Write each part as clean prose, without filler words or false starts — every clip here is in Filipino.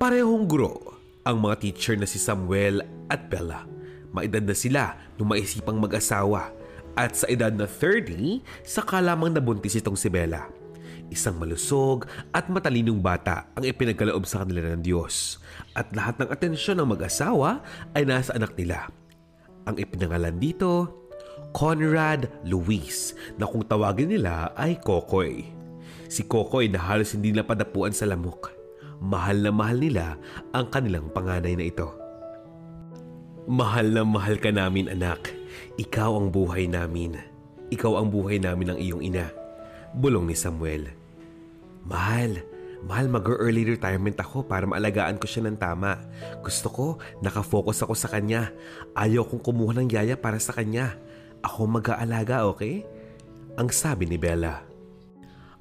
Parehong guro ang mga teacher na si Samuel at Bella. Maedad na sila nung maisipang mag-asawa at sa edad na 30, saka lamang nabuntis itong si Bella. Isang malusog at matalinong bata ang ipinagkaloob sa kanila ng Diyos at lahat ng atensyon ng mag-asawa ay nasa anak nila. Ang ipinangalan dito, Conrad Luis, na kung tawagin nila ay Kokoy. Si Kokoy na halos hindi na padapuan sa lamok. Mahal na mahal nila ang kanilang panganay na ito. Mahal na mahal ka namin, anak. Ikaw ang buhay namin. Ikaw ang buhay namin ng iyong ina. Bulong ni Samuel. Mahal mag-early retirement ako para maalagaan ko siya ng tama. Gusto ko, nakafocus ako sa kanya. Ayaw kong kumuha ng yaya para sa kanya. Ako mag-aalaga, okay? Ang sabi ni Bella.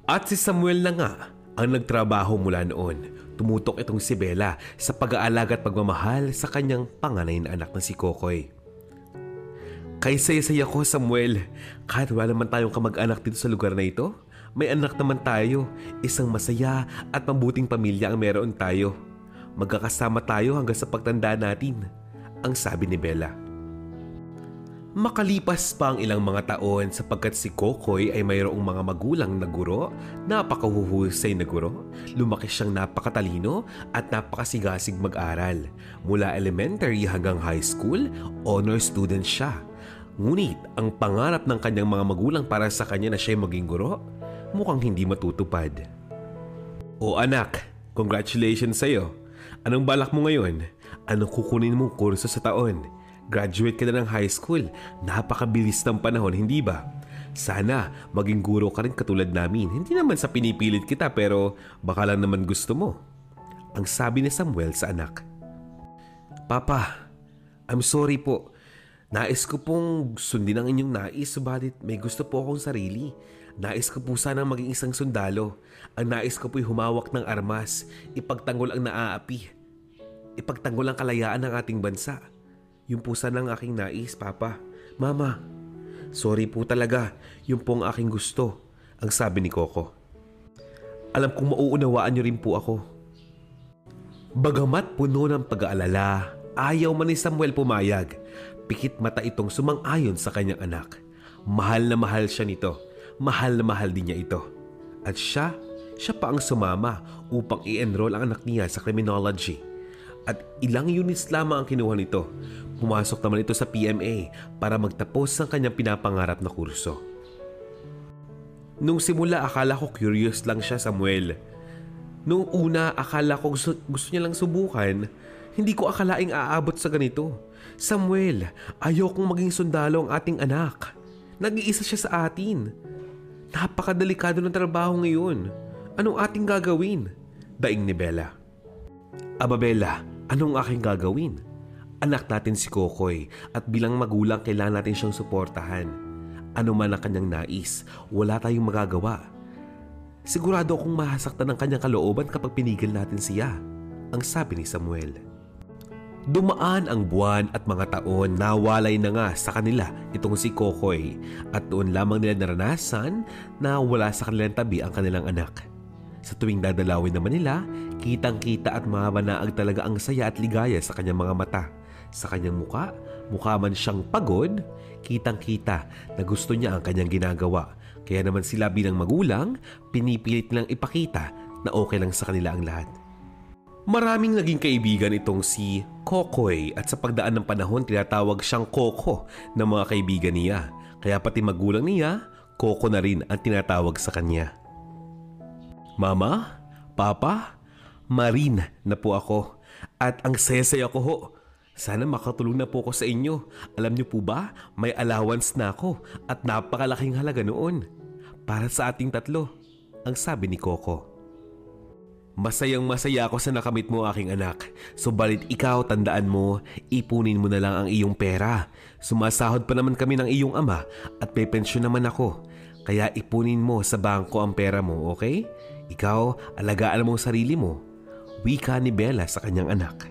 At si Samuel na nga ang nagtrabaho mula noon. Tumutok itong si Bella sa pag-aalaga at pagmamahal sa kanyang panganay na anak na si Kokoy. Kay saya-saya ko, Samuel. Kahit wala naman tayong kamag-anak dito sa lugar na ito, may anak naman tayo. Isang masaya at mabuting pamilya ang meron tayo. Magkakasama tayo hanggang sa pagtanda natin, ang sabi ni Bella. Makalipas pa ang ilang mga taon sapagkat si Kokoy ay mayroong mga magulang na guro, napakahuhusay na guro, lumaki siyang napakatalino at napakasigasig mag-aral. Mula elementary hanggang high school, honor student siya. Ngunit ang pangarap ng kanyang mga magulang para sa kanya na siya maging guro, mukhang hindi matutupad. O anak, congratulations sa'yo. Anong balak mo ngayon? Anong kukunin mong kurso sa taon? Graduate ka na ng high school. Napakabilis ng panahon, hindi ba? Sana maging guro ka rin katulad namin. Hindi naman sa pinipilit kita pero baka lang naman gusto mo. Ang sabi ni Samuel sa anak. Papa, I'm sorry po. Nais ko pong sundin ang inyong nais, subalit may gusto po akong sarili. Nais ko po sanang maging isang sundalo. Ang nais ko po'y humawak ng armas, ipagtanggol ang naaapi, ipagtanggol ang kalayaan ng ating bansa. Yun po sana ang aking nais, Papa. Mama, sorry po talaga. Yun po ang aking gusto, ang sabi ni Coco. Alam kong mauunawaan niyo rin po ako. Bagamat puno ng pag-aalala, ayaw man ni Samuel pumayag. Pikit mata itong sumang-ayon sa kanyang anak. Mahal na mahal siya nito. Mahal na mahal din niya ito. At siya pa ang sumama upang i-enroll ang anak niya sa criminology. At ilang units lamang ang kinuha nito. Pumasok naman ito sa PMA para magtapos ng kanyang pinapangarap na kurso. Nung simula akala ko curious lang siya, Samuel. Nung una akala ko gusto niya lang subukan. Hindi ko akalaing aabot sa ganito. Samuel, ayaw kong maging sundalo ang ating anak. Nag-iisa siya sa atin. Napakadelikado ng trabaho ngayon. Anong ating gagawin? Daing ni Bella. Aba Bella, anong aking gagawin? Anak natin si Kokoy at bilang magulang kailangan natin siyang suportahan. Ano man ang kanyang nais, wala tayong magagawa. Sigurado akong mahasaktan ang kanyang kalooban kapag pinigil natin siya, ang sabi ni Samuel. Dumaan ang buwan at mga taon, nawalay na nga sa kanila itong si Kokoy at doon lamang nila naranasan na wala sa kanilang tabi ang kanilang anak. Sa tuwing dadalawin naman nila, kitang-kita at mabanaag talaga ang saya at ligaya sa kanyang mga mata. Sa kanyang mukha man siyang pagod, kitang-kita na gusto niya ang kanyang ginagawa. Kaya naman sila bilang magulang, pinipilit nilang ipakita na okay lang sa kanila ang lahat. Maraming naging kaibigan itong si Kokoy at sa pagdaan ng panahon tinatawag siyang Coco ng mga kaibigan niya. Kaya pati magulang niya, Coco na rin ang tinatawag sa kanya. Mama, Papa, Marin na po ako at ang saya-saya ko ho. Sana makatulong na po ako sa inyo. Alam niyo po ba, may allowance na ako at napakalaking halaga noon. Para sa ating tatlo, ang sabi ni Coco. Masayang masaya ako sa nakamit mo aking anak. Subalit ikaw tandaan mo, ipunin mo na lang ang iyong pera. Sumasahod pa naman kami ng iyong ama at may pensyon naman ako. Kaya ipunin mo sa bangko ang pera mo, okay? Ikaw, alagaan mo ang sarili mo. Wika ni Bella sa kanyang anak.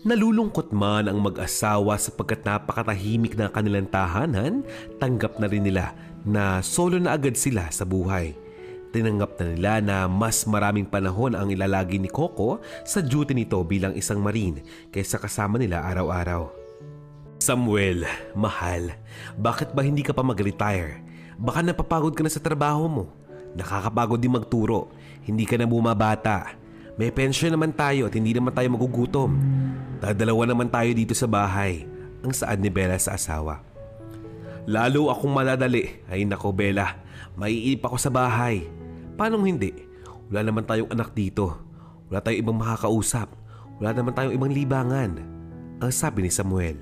Nalulungkot man ang mag-asawa sapagkat napakatahimik na kanilang tahanan, tanggap na rin nila na solo na agad sila sa buhay. Tinanggap na nila na mas maraming panahon ang ilalagi ni Coco sa duty nito bilang isang marine kaysa kasama nila araw-araw. Samuel, mahal, bakit ba hindi ka pa mag-retire? Baka napapagod ka na sa trabaho mo. Nakakapagod din magturo. Hindi ka na bumabata. May pensyon naman tayo at hindi naman tayo magugutom. Dadalawa naman tayo dito sa bahay, ang saad ni Bella sa asawa. Lalo akong maladali. Ay nako Bella, maiinip ako sa bahay. Paano hindi? Wala naman tayong anak dito. Wala tayong ibang makakausap. Wala naman tayong ibang libangan, ang sabi ni Samuel.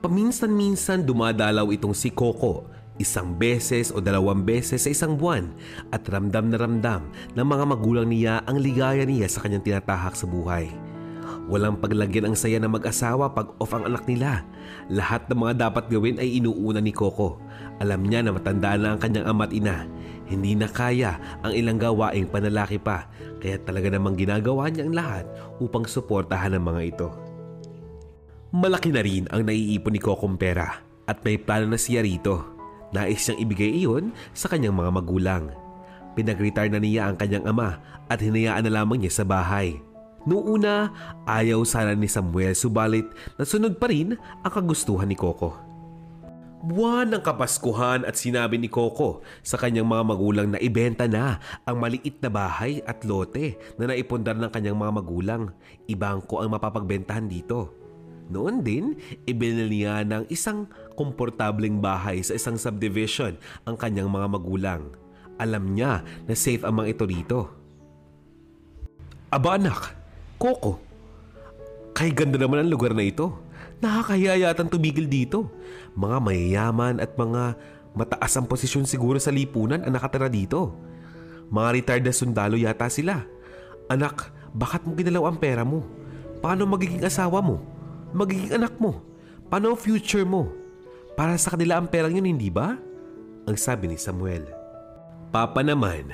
Paminsan-minsan dumadalaw itong si Coco, 1 beses o 2 beses sa isang buwan, at ramdam na ramdam ng mga magulang niya ang ligaya niya sa kanyang tinatahak sa buhay. Walang paglagyan ang saya ng mag-asawa pag off ang anak nila. Lahat ng mga dapat gawin ay inuuna ni Coco. Alam niya na matanda na ang kanyang ama at ina. Hindi na kaya ang ilang gawaing panlalaki pa, kaya talaga namang ginagawa niya ang lahat upang suportahan ang mga ito. Malaki na rin ang naiipon ni Cocong pera at may plano na siya rito. Nais niyang ibigay iyon sa kanyang mga magulang. Pinag-retire na niya ang kanyang ama at hinayaan na lamang niya sa bahay. Noong una, ayaw sana ni Samuel, subalit nasunod pa rin ang kagustuhan ni Coco. Buwan ng Kapaskuhan at sinabi ni Coco sa kanyang mga magulang na ibenta na ang maliit na bahay at lote na naipundar ng kanyang mga magulang. Ibangko ang mapapagbentahan dito. Noon din, ibinili niya ng isang komportableng bahay sa isang subdivision ang kanyang mga magulang. Alam niya na safe ang mga ito rito. Aba anak, Coco, kay ganda naman ang lugar na ito. Nakakahiya yatang tumigil dito. Mga mayayaman at mga mataas ang posisyon siguro sa lipunan ang nakatira dito. Mga retired na sundalo yata sila. Anak, bakit mo ginalaw ang pera mo? Paano magiging asawa mo? Magiging anak mo? Paano ang future mo? Para sa kanila ang perang yun, hindi ba? Ang sabi ni Samuel. Papa naman,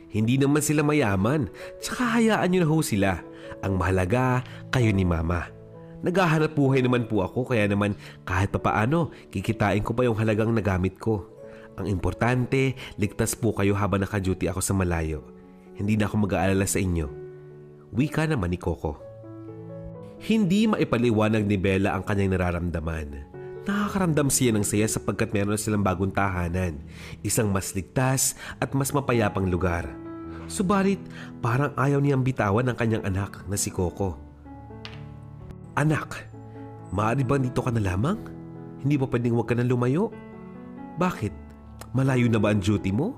hindi naman sila mayaman. Tsaka hayaan nyo na ho sila. Ang mahalaga, kayo ni Mama. Naghahanap buhay naman po ako, kaya naman kahit papaano, kikitain ko pa yung halagang nagamit ko. Ang importante, ligtas po kayo habang naka-duty ako sa malayo. Hindi na ako mag-aalala sa inyo. Wika naman ni Coco. Hindi maipaliwanag ni Bella ang kanyang nararamdaman. Nakakaramdam siya ng saya sapagkat meron na silang bagong tahanan, isang mas ligtas at mas mapayapang lugar. Subalit, parang ayaw niyang bitawan ang kanyang anak na si Coco. Anak, maaari ba dito ka na lamang? Hindi ba pwedeng huwag ka na lumayo? Bakit? Malayo na ba ang duty mo?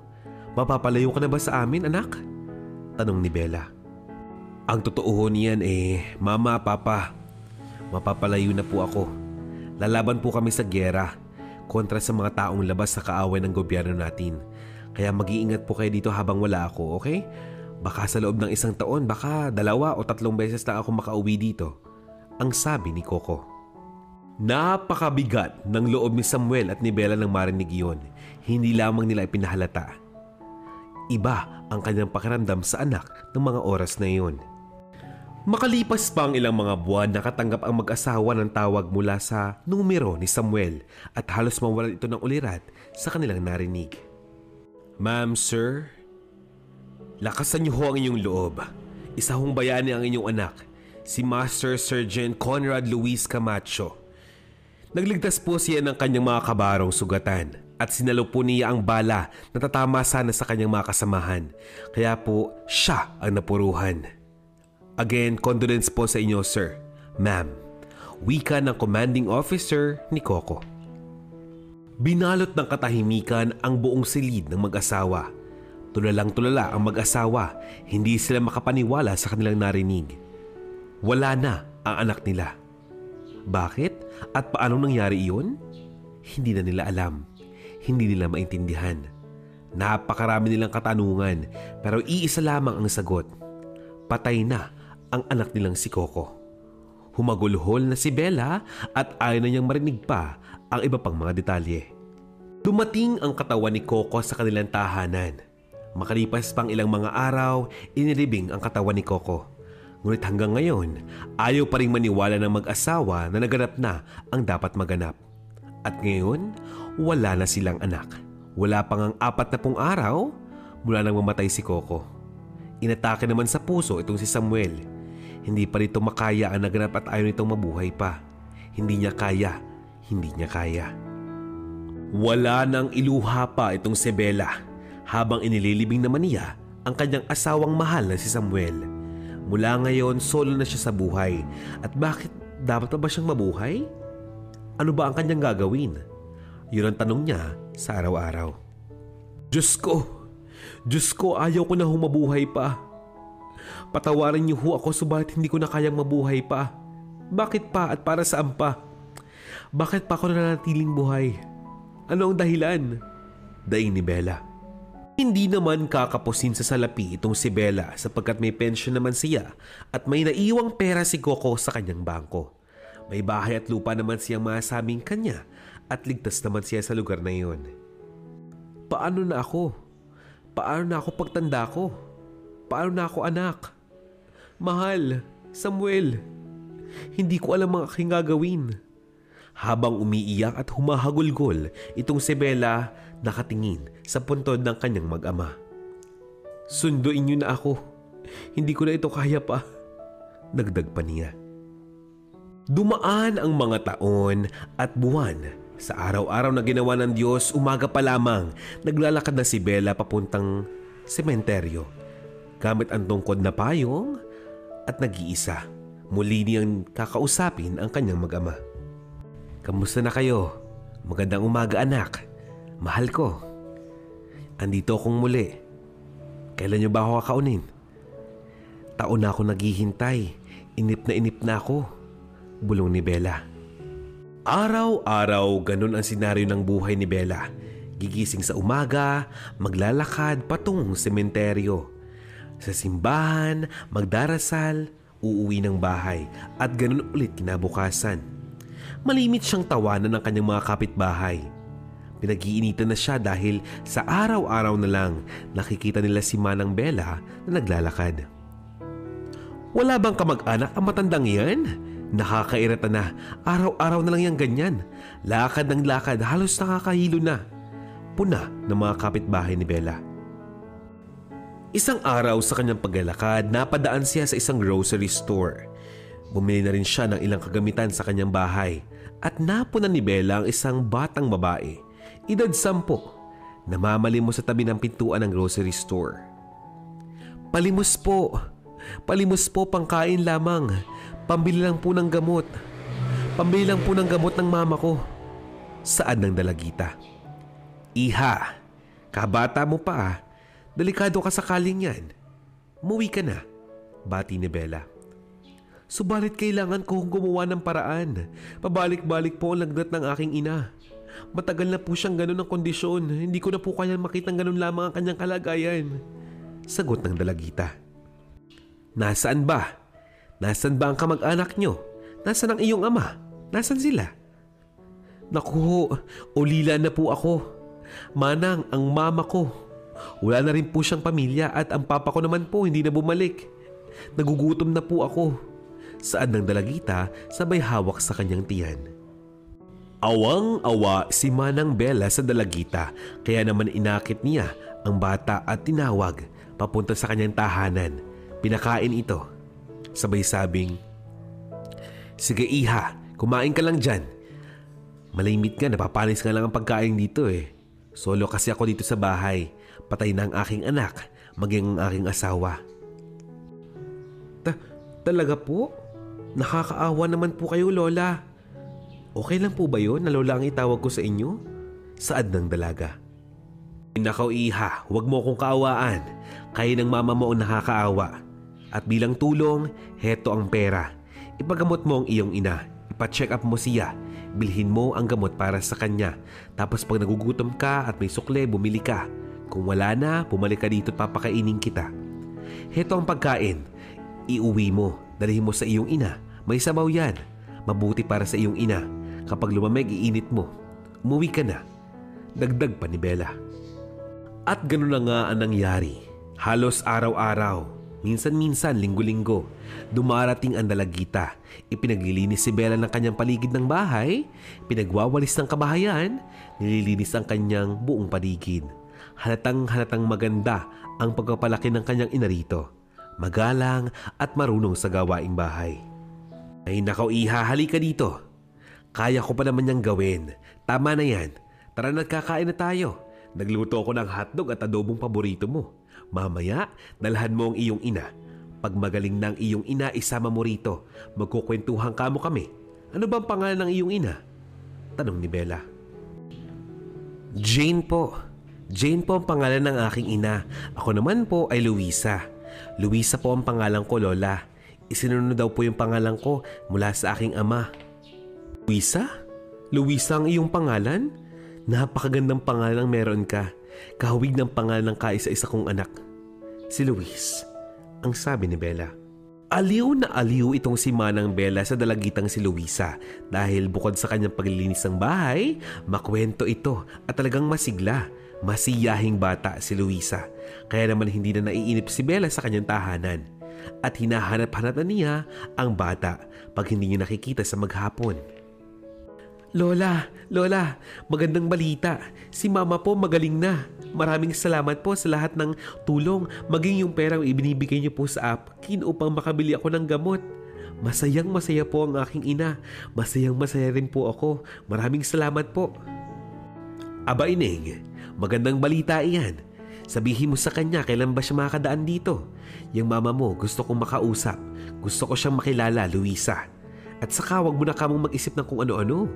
Mapapalayo ka na ba sa amin, anak? Tanong ni Bella. Ang totoo niyan Mama, Papa, mapapalayo na po ako. Lalaban po kami sa gyera kontra sa mga taong labas sa kaaway ng gobyerno natin. Kaya mag-iingat po kayo dito habang wala ako, okay? Baka sa loob ng 1 taon, baka 2 o 3 beses na ako makauwi dito, ang sabi ni Coco. Napakabigat ng loob ni Samuel at ni Bella nang marinig iyon. Hindi lamang nila ipinahalata. Iba ang kanyang pakiramdam sa anak ng mga oras na iyon. Makalipas pa ang ilang mga buwan, nakatanggap ang mag-asawa ng tawag mula sa numero ni Samuel at halos mawalan ito ng ulirat sa kanilang narinig. Ma'am, sir, lakasan niyo ho ang inyong loob. Isa hong bayani ang inyong anak, si Master Sergeant Conrad Luis Camacho. Nagligtas po siya ng kanyang mga kabarong sugatan at sinalo po niya ang bala na tatama sana sa kanyang mga kasamahan. Kaya po siya ang napuruhan. Again, condolence po sa inyo, sir. Ma'am, wika ng commanding officer ni Coco. Binalot ng katahimikan ang buong silid ng mag-asawa. Tulalang-tulala ang mag-asawa, hindi sila makapaniwala sa kanilang narinig. Wala na ang anak nila. Bakit? At paano nangyari iyon? Hindi na nila alam. Hindi nila maintindihan. Napakarami nilang katanungan, pero iisa lamang ang sagot. Patay na ang anak nilang si Coco. Humagulhol na si Bella at ayaw na niyang marinig pa ang iba pang mga detalye. Dumating ang katawan ni Coco sa kanilang tahanan. Makalipas pang ilang mga araw, inilibing ang katawan ni Coco. Ngunit hanggang ngayon, ayaw pa rin maniwala ng mag-asawa na naganap na ang dapat maganap. At ngayon, wala na silang anak. Wala pang ang 40 araw, mula nang mamatay si Coco. Inatake naman sa puso itong si Samuel. Hindi pa rito makaya ang naganap at ayaw nitong mabuhay pa. Hindi niya kaya. Hindi niya kaya. Wala nang iluha pa itong si Bella habang inililibing naman niya ang kanyang asawang mahal na si Samuel. Mula ngayon, solo na siya sa buhay. At bakit dapat pa ba siyang mabuhay? Ano ba ang kanyang gagawin? Yun ang tanong niya sa araw-araw. Diyos ko, ayaw ko na humabuhay pa. Patawarin niyo ho ako subalit hindi ko na kayang mabuhay pa. Bakit pa at para saan pa? Bakit pa ako nananatiling buhay? Ano ang dahilan? Daing ni Bella. Hindi naman kakapusin sa salapi itong si Bella sapagkat may pensyon naman siya at may naiwang pera si Coco sa kanyang bangko. May bahay at lupa naman siyang masabing kanya at ligtas naman siya sa lugar na iyon. Paano na ako? Paano na ako pagtanda ko? Paano na ako anak? Mahal, Samuel, hindi ko alam ang aking gagawin. Habang umiiyak at humahagulgol, itong si Bella nakatingin sa puntod ng kanyang mag-ama. Sunduin niyo na ako. Hindi ko na ito kaya pa. Dagdag pa niya. Dumaan ang mga taon at buwan. Sa araw-araw na ginawa ng Diyos, umaga pa lamang, naglalakad na si Bella papuntang sementeryo. Gamit ang tungkod na payong at nag-iisa. Muli niyang kakausapin ang kanyang mag-ama. Kamusta na kayo? Magandang umaga anak. Mahal ko. Andito akong muli. Kailan niyo ba ako kakaunin? Taon na ako naghihintay. Inip na ako. Bulong ni Bella. Araw-araw ganun ang senaryo ng buhay ni Bella. Gigising sa umaga, maglalakad patungong sementeryo. Sa simbahan, magdarasal, uuwi ng bahay at ganun ulit kinabukasan. Malimit siyang tawanan ng kanyang mga kapitbahay. Pinag-iinitan na siya dahil sa araw-araw na lang nakikita nila si Manang Bella na naglalakad. Wala bang kamag-anak ang matandang yan? Nakakairita na, araw-araw na lang yang ganyan. Lakad ng lakad, halos nakakahilo na. Puna ng mga kapitbahay ni Bella. Isang araw sa kanyang paglalakad, napadaan siya sa isang grocery store. Bumili na rin siya ng ilang kagamitan sa kanyang bahay at napunan ni Bella ang isang batang babae, edad 10, namamalimos sa tabi ng pintuan ng grocery store. Palimos po, pangkain lamang. Pambili lang po ng gamot. Pambili lang po ng gamot ng mama ko. Saad ng dalagita. Iha, kabata mo pa. Delikado ka sakaling yan. Umuwi ka na, bati ni Bella. Subalit kailangan kong gumawa ng paraan. Pabalik-balik po ang lagnat ng aking ina. Matagal na po siyang ganun ang kondisyon. Hindi ko na po kayang makitang ganun lamang ang kanyang kalagayan. Sagot ng dalagita. Nasaan ba? Nasaan ba ang kamag-anak nyo? Nasaan ang iyong ama? Nasaan sila? Naku, ulila na po ako. Manang, ang mama ko. Wala na rin po siyang pamilya at ang papa ko naman po hindi na bumalik. Nagugutom na po ako. Saad ng dalagita sabay hawak sa kanyang tiyan. Awang-awa si Manang Bella sa dalagita kaya naman inakit niya ang bata at tinawag papunta sa kanyang tahanan. Pinakain ito. Sabay sabing, sige iha, kumain ka lang dyan. Malimit nga, napapanis nga lang ang pagkain dito eh. Solo kasi ako dito sa bahay. Patay na ang aking anak, maging ang aking asawa. Talaga po? Nakakaawa naman po kayo, Lola. Okay lang po ba yun na Lola ang itawag ko sa inyo? Saad ng dalaga. Nakaw iha, huwag mo akong kaawaan. Kaya ng mama mo ang nakakaawa. At bilang tulong, heto ang pera. Ipagamot mo ang iyong ina. Ipa-check up mo siya. Bilhin mo ang gamot para sa kanya. Tapos pag nagugutom ka at may sukle, bumili ka. Kung wala na, bumalik ka dito at papakainin kita. Heto ang pagkain. Iuwi mo. Dalhin mo sa iyong ina. May sabaw yan. Mabuti para sa iyong ina. Kapag lumamig, iinit mo. Umuwi ka na. Dagdag pa ni Bella. At ganoon na nga ang nangyari. Halos araw-araw. Minsan-minsan, linggo-linggo, dumarating ang dalagita. Ipinaglilinis si Bella ng kanyang paligid ng bahay, pinagwawalis ng kabahayan, nililinis ang kanyang buong paligid. halatang maganda ang pagpapalaki ng kanyang ina rito. Magalang at marunong sa gawaing bahay. Ay nakaw iha, halika dito. Kaya ko pa naman niyang gawin. Tama na yan. Tara na't kakain na tayo. Nagluto ako ng hotdog at adobong paborito mo. Mamaya, dalhan mo ang iyong ina. Pag magaling ng iyong ina, isama mo rito. Magkukwentuhan ka mo kami. Ano bang pangalan ng iyong ina? Tanong ni Bella. Jane po. Jane po ang pangalan ng aking ina. Ako naman po ay Luisa. Luisa po ang pangalan ko, Lola. Isinunod daw po yung pangalan ko mula sa aking ama. Luisa? Luisa ang iyong pangalan? Napakagandang pangalan meron ka. Kahawig ng pangalan ng kaisa-isa kong anak. Si Luis, ang sabi ni Bella. Aliw na aliw itong si Manang Bella sa dalagitang si Luisa dahil bukod sa kanyang paglilinis ng bahay, makwento ito at talagang masigla. Masiyahing bata si Luisa. Kaya naman hindi na naiinip si Bella sa kanyang tahanan. At hinahanap-hanap na niya ang bata pag hindi niya nakikita sa maghapon. Lola, magandang balita. Si Mama po magaling na. Maraming salamat po sa lahat ng tulong, maging yung perang ibinibigay niyo po sa akin upang makabili ako ng gamot. Masayang masaya po ang aking ina. Masayang masaya rin po ako. Maraming salamat po. Aba Ineng, magandang balita iyan. Sabihin mo sa kanya kailan ba siya makakadaan dito. Yung mama mo gusto kong makausap. Gusto ko siyang makilala, Luisa. At saka wag mo na kamong mag-isip ng kung ano-ano.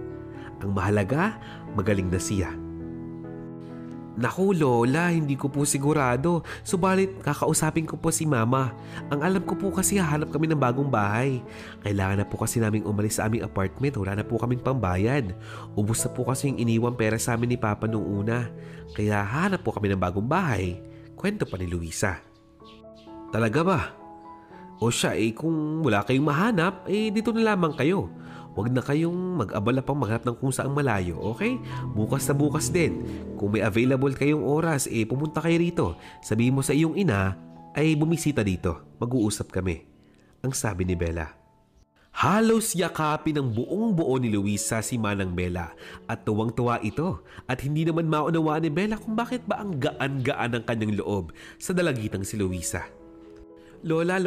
Ang mahalaga, magaling na siya. Naku Lola, hindi ko po sigurado. Subalit kakausapin ko po si Mama. Ang alam ko po kasi hahanap kami ng bagong bahay. Kailangan na po kasi naming umalis sa aming apartment. Wala na po kaming pambayad. Ubus na po kasi yung iniwang pera sa amin ni Papa nung una. Kaya hahanap po kami ng bagong bahay. Kwento pa ni Luisa. Talaga ba? O siya, kung wala kayong mahanap, dito na lamang kayo. Huwag na kayong mag-abala pang maghanap ng kung saang malayo, okay? Bukas na bukas din. Kung may available kayong oras, pumunta kayo rito. Sabihin mo sa iyong ina, ay bumisita dito. Mag-uusap kami. Ang sabi ni Bella. Halos yakapin ng buong buo ni Luisa si Manang Bella at tuwang-tuwa ito at hindi naman maunawaan ni Bella kung bakit ba ang gaan-gaan ng kanyang loob sa dalagitang si Luisa. Lola,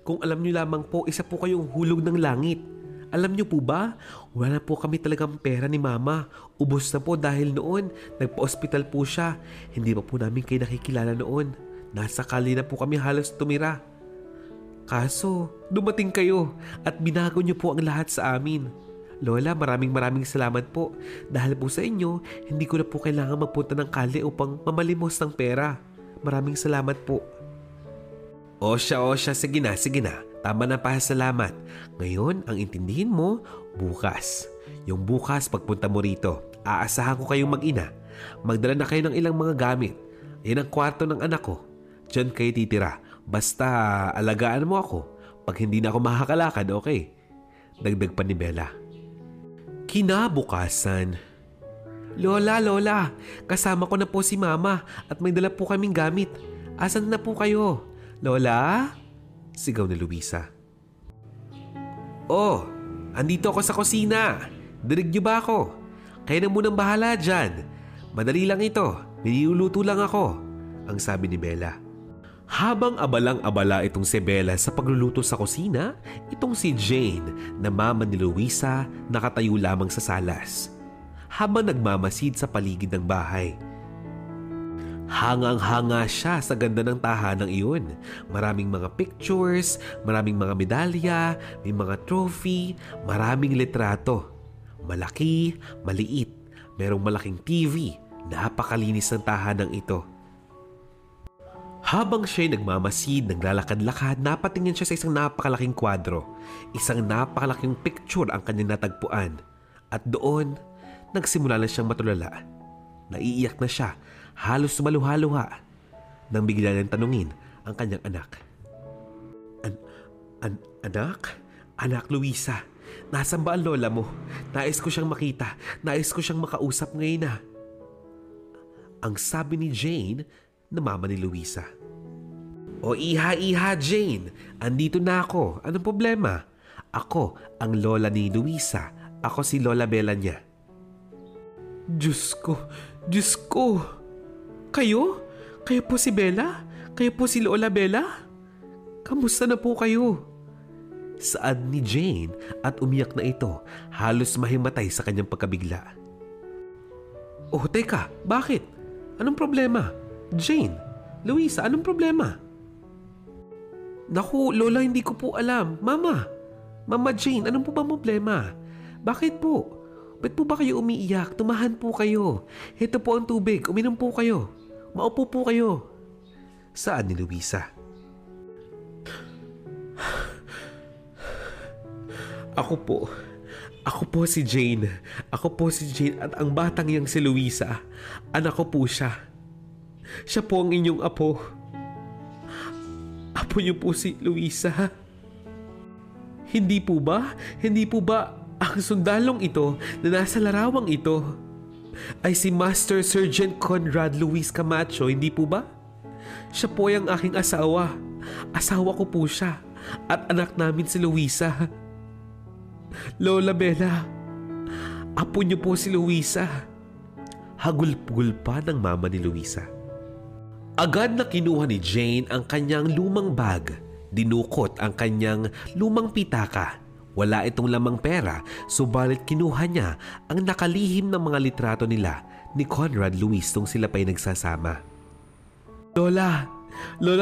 kung alam niyo lamang po, isa po kayong hulog ng langit. Alam niyo po ba, wala na po kami talagang pera ni Mama. Ubos na po dahil noon, nagpa-ospital po siya. Hindi pa po namin kayo nakikilala noon. Nasa kali na po kami halos tumira. Kaso, dumating kayo at binago niyo po ang lahat sa amin. Lola, maraming salamat po. Dahil po sa inyo, hindi ko na po kailangan magpunta ng kali upang mamalimos ng pera. Maraming salamat po. O siya, sige na. Tama na pasalamat. Ngayon, ang intindihin mo, bukas. Yung bukas, pagpunta mo rito, aasahan ko kayong mag-ina. Magdala na kayo ng ilang mga gamit. Yan ang kwarto ng anak ko. Diyan kayo titira. Basta alagaan mo ako. Pag hindi na ako makakalakad, okay? Dagdag pa ni Bella. Kinabukasan. Lola, kasama ko na po si Mama at may dala po kaming gamit. Asan na po kayo? Lola? Sigaw ni Luisa. Oh, andito ako sa kusina. Dinig niyo ba ako? Kayo na munang bahala dyan. Madali lang ito. Niluluto lang ako. Ang sabi ni Bella. Habang abalang-abala itong si Bella sa pagluluto sa kusina, itong si Jane na mama ni Luisa nakatayo lamang sa salas. Habang nagmamasid sa paligid ng bahay. Hangang-hanga siya sa ganda ng tahanang iyon. Maraming mga pictures, maraming mga medalya, may mga trophy, maraming litrato. Malaki, maliit, merong malaking TV. Napakalinis ng tahanang ito. Habang siya'y nagmamasid, naglalakad-lakad, napatingin siya sa isang napakalaking kwadro. Isang napakalaking picture ang kanyang natagpuan. At doon, nagsimula na siyang matulala. Naiiyak na siya. Halos maluha-luha nang bigla niyang tanungin ang kanyang anak. Anak? Anak Luisa, nasan ba ang lola mo? Nais ko siyang makita. Nais ko siyang makausap ngayon na. Ang sabi ni Jane na mama ni Luisa. O iha Jane, andito na ako. Anong problema? Ako ang lola ni Luisa. Ako si Lola Bella niya. Diyos ko. Kayo? Kayo po si Bella? Kayo po si Lola Bella? Kamusta na po kayo? Saad ni Jane at umiyak na ito, halos mahimatay sa kanyang pagkabigla. Oh, teka, bakit? Anong problema? Jane, Luisa, anong problema? Naku, Lola, hindi ko po alam. Mama Jane, anong po ba problema? Bakit po? Ba't po ba kayo umiiyak? Tumahan po kayo. Ito po ang tubig, uminom po kayo. Maupo po kayo. Saan ni Luisa? Ako po si Jane. Ako po si Jane at ang batang yang si Luisa. Anak ko po siya. Siya po ang inyong apo. Apo niyo po si Luisa. Hindi po ba? Hindi po ba ang sundalong ito na nasa larawang ito ay si Master Sergeant Conrad Luis Camacho, hindi po ba? Siya po ang aking asawa. Asawa ko po siya at anak namin si Luisa. Lola Bella, apo niyo po si Luisa. Hagulpul pa ng mama ni Luisa. Agad na kinuha ni Jane ang kanyang lumang bag. Dinukot ang kanyang lumang pitaka. Wala itong lamang pera, subalit kinuha niya ang nakalihim ng mga litrato nila ni Conrad Luis nung sila pa'y nagsasama. Lola,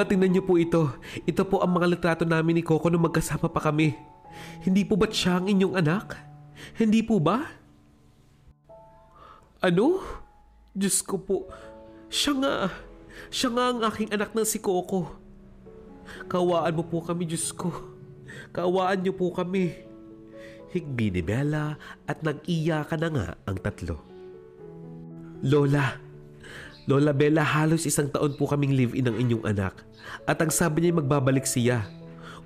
tingnan niyo po ito. Ito po ang mga litrato namin ni Coco nung magkasama pa kami. Hindi po ba't siya ang inyong anak? Hindi po ba? Ano? Diyos ko po. Siya nga ang aking anak ng si Coco. Kawaan mo po kami, Diyos ko. Kawaan niyo po kami. Higbi ni Bella at nag-iyakan na nga ang tatlo. Lola Bella, halos 1 taon po kaming live-in ng inyong anak. At ang sabi niya magbabalik siya.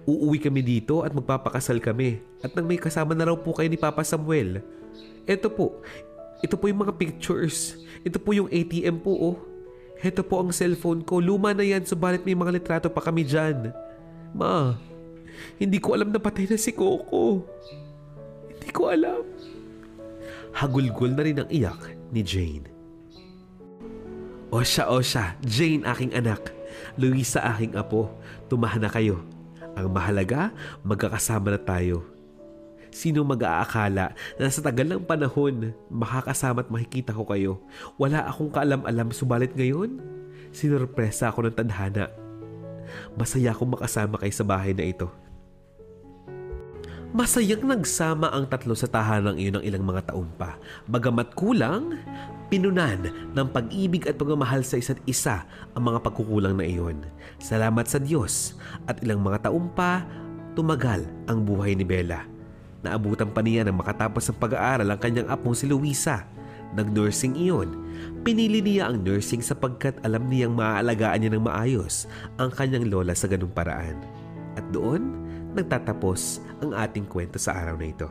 Uuwi kami dito at magpapakasal kami. At nang may kasama na raw po kayo ni Papa Samuel. Ito po yung mga pictures. Ito po yung ATM po, oh. Ito po ang cellphone ko. Luma na yan, subalit may mga litrato pa kami dyan. Ma, hindi ko alam na patay na si Coco. Hindi ko alam. Hagulgol na rin ang iyak ni Jane. Osha, Jane aking anak. Luisa aking apo. Tumahan na kayo. Ang mahalaga, magkakasama na tayo. Sino mag-aakala na sa tagal ng panahon, makakasama at makikita ko kayo? Wala akong kaalam-alam, subalit ngayon, sinurpresa ako ng tadhana. Masaya akong makasama kayo sa bahay na ito. Masayang nagsama ang tatlo sa tahanang iyon ng ilang mga taon pa. Bagamat kulang, pinunan ng pag-ibig at pagmamahal sa isa't isa ang mga pagkukulang na iyon. Salamat sa Diyos at ilang mga taon pa, tumagal ang buhay ni Bella. Naabutan pa niya ng makatapos ng pag-aaral ang kanyang apong si Luisa. Nag-nursing iyon. Pinili niya ang nursing sapagkat alam niyang maaalagaan niya ng maayos ang kanyang lola sa ganung paraan. At doon, nagtatapos ang ating kwento sa araw na ito.